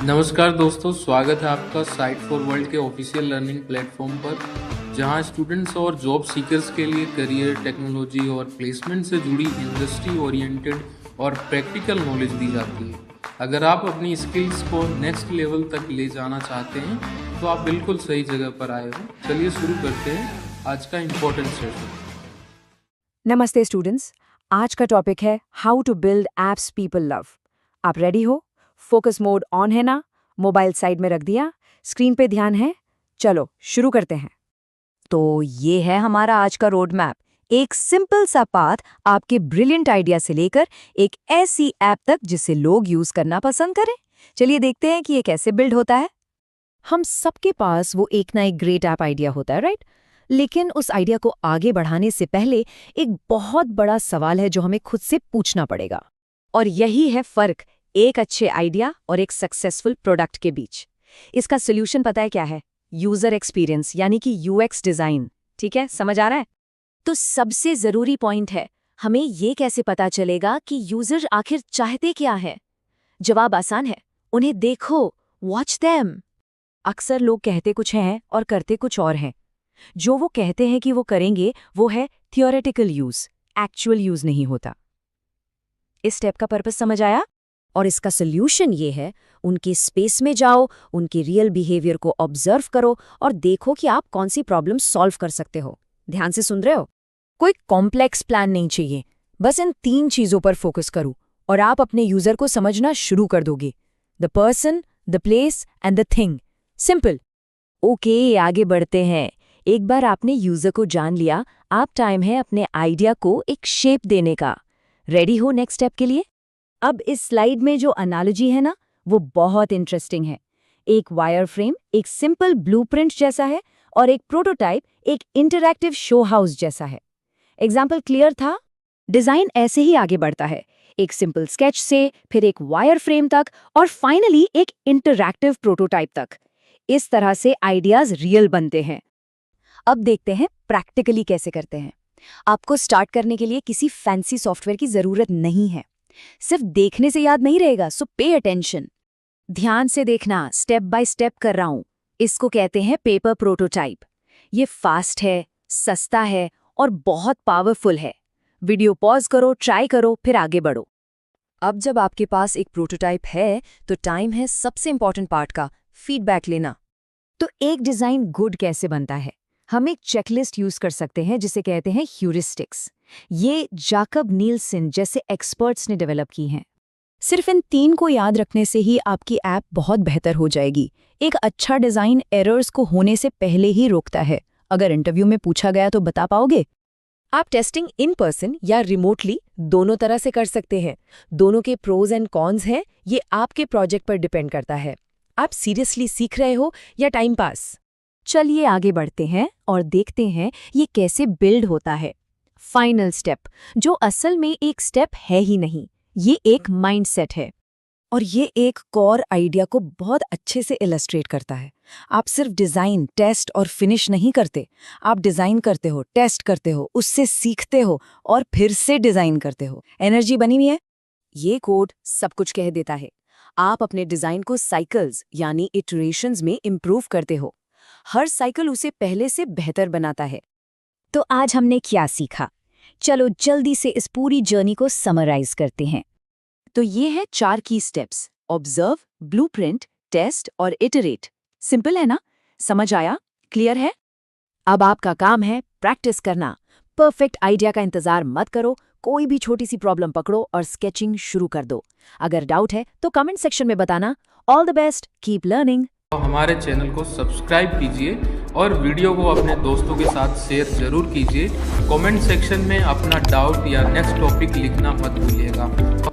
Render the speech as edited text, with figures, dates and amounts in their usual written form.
नमस्कार दोस्तों, स्वागत है आपका साइट फॉर वर्ल्ड के ऑफिशियल लर्निंग प्लेटफॉर्म पर, जहां स्टूडेंट्स और जॉब सीकर्स के लिए करियर, टेक्नोलॉजी और प्लेसमेंट से जुड़ी इंडस्ट्री ओरिएंटेड और प्रैक्टिकल नॉलेज दी जाती है। अगर आप अपनी स्किल्स को नेक्स्ट लेवल तक ले जाना चाहते हैं तो आप बिल्कुल सही जगह पर आए हो। चलिए शुरू करते हैं आज का इम्पोर्टेंट सेशन। नमस्ते स्टूडेंट्स, आज का टॉपिक है how to build apps people love. आप रेडी हो? फोकस मोड ऑन है ना? मोबाइल साइड में रख दिया? स्क्रीन पे ध्यान है? चलो शुरू करते हैं। तो ये है हमारा आज का रोड मैप, एक सिंपल सा पाथ आपके ब्रिलियंट आइडिया से लेकर एक ऐसी ऐप तक जिसे लोग यूज करना पसंद करें। चलिए देखते हैं कि ये कैसे बिल्ड होता है। हम सबके पास वो एक ना एक ग्रेट ऐप आइडिया होता है, राइट? लेकिन उस आइडिया को आगे बढ़ाने से पहले एक बहुत बड़ा सवाल है जो हमें खुद से पूछना पड़ेगा, और यही है फर्क एक अच्छे आइडिया और एक सक्सेसफुल प्रोडक्ट के बीच। इसका सोल्यूशन पता है क्या है? यूजर एक्सपीरियंस, यानी कि यूएक्स डिजाइन। ठीक है, समझ आ रहा है? तो सबसे जरूरी पॉइंट है, हमें ये कैसे पता चलेगा कि यूजर आखिर चाहते क्या है? जवाब आसान है, उन्हें देखो, वॉच देम। अक्सर लोग कहते कुछ हैं और करते कुछ और हैं। जो वो कहते हैं कि वो करेंगे वो है थियोरेटिकल यूज, एक्चुअल यूज नहीं होता। इस स्टेप का पर्पस समझ आया? और इसका सोल्यूशन ये है, उनके स्पेस में जाओ, उनके रियल बिहेवियर को ऑब्जर्व करो और देखो कि आप कौन सी प्रॉब्लम सॉल्व कर सकते हो। ध्यान से सुन रहे हो? कोई कॉम्प्लेक्स प्लान नहीं चाहिए, बस इन 3 चीजों पर फोकस करो और आप अपने यूजर को समझना शुरू कर दोगे। The person, the place and the thing. Simple. Okay, आगे बढ़ते हैं। एक बार आपने यूजर को जान लिया, आप टाइम है अपने आइडिया को एक शेप देने का। रेडी हो नेक्स्ट स्टेप के लिए? अब इस स्लाइड में जो एनालॉजी है ना, वो बहुत इंटरेस्टिंग है। एक वायर फ्रेम एक सिंपल ब्लूप्रिंट जैसा है और एक प्रोटोटाइप एक इंटरैक्टिव शो हाउस जैसा है। एग्जाम्पल क्लियर था? डिजाइन ऐसे ही आगे बढ़ता है, एक सिंपल स्केच से, फिर एक वायर फ्रेम तक और फाइनली एक इंटरैक्टिव प्रोटोटाइप तक। इस तरह से आइडियाज रियल बनते हैं। अब देखते हैं प्रैक्टिकली कैसे करते हैं। आपको स्टार्ट करने के लिए किसी फैंसी सॉफ्टवेयर की जरूरत नहीं है। सिर्फ देखने से याद नहीं रहेगा, सो पे अटेंशन। ध्यान से देखना, स्टेप बाय स्टेप कर रहा हूं। इसको कहते हैं पेपर प्रोटोटाइप। ये फास्ट है, सस्ता है और बहुत पावरफुल है। वीडियो पॉज करो, ट्राई करो, फिर आगे बढ़ो। अब जब आपके पास एक प्रोटोटाइप है तो टाइम है सबसे इंपॉर्टेंट पार्ट का, फीडबैक लेना। तो एक डिजाइन गुड कैसे बनता है? हम एक चेकलिस्ट यूज कर सकते हैं जिसे कहते हैं ह्यूरिस्टिक्स। ये जाकब नीलसन जैसे एक्सपर्ट्स ने डेवलप की हैं। सिर्फ इन 3 को याद रखने से ही आपकी ऐप बहुत बेहतर हो जाएगी। एक अच्छा डिजाइन एरर्स को होने से पहले ही रोकता है। अगर इंटरव्यू में पूछा गया तो बता पाओगे? आप टेस्टिंग इन पर्सन या रिमोटली दोनों तरह से कर सकते हैं। दोनों के प्रोज एंड कॉन्स हैं, ये आपके प्रोजेक्ट पर डिपेंड करता है। आप सीरियसली सीख रहे हो या टाइम पास? चलिए आगे बढ़ते हैं और देखते हैं ये कैसे बिल्ड होता है। फाइनल स्टेप, जो असल में एक स्टेप है ही नहीं, ये एक माइंडसेट है। और ये एक कोर आइडिया को बहुत अच्छे से इलस्ट्रेट करता है। आप सिर्फ डिजाइन, टेस्ट और फिनिश नहीं करते। आप डिजाइन करते हो, टेस्ट करते हो, उससे सीखते हो और फिर से डिजाइन करते हो। एनर्जी बनी हुई है? ये कोड सब कुछ कह देता है। आप अपने डिजाइन को साइकिल्स यानी इटरेशंस में इम्प्रूव करते हो। हर साइकिल उसे पहले से बेहतर बनाता है। तो आज हमने क्या सीखा? चलो जल्दी से इस पूरी जर्नी को समराइज करते हैं। तो ये है 4 की स्टेप्स: ऑब्जर्व, ब्लूप्रिंट, टेस्ट और इटरेट। सिंपल है ना? समझ आया? क्लियर है? अब आपका काम है प्रैक्टिस करना। परफेक्ट आइडिया का इंतजार मत करो, कोई भी छोटी सी प्रॉब्लम पकड़ो और स्केचिंग शुरू कर दो। अगर डाउट है तो कमेंट सेक्शन में बताना। All the best, keep learning. हमारे चैनल को सब्सक्राइब कीजिए और वीडियो को अपने दोस्तों के साथ शेयर जरूर कीजिए। कमेंट सेक्शन में अपना डाउट या नेक्स्ट टॉपिक लिखना मत भूलिएगा।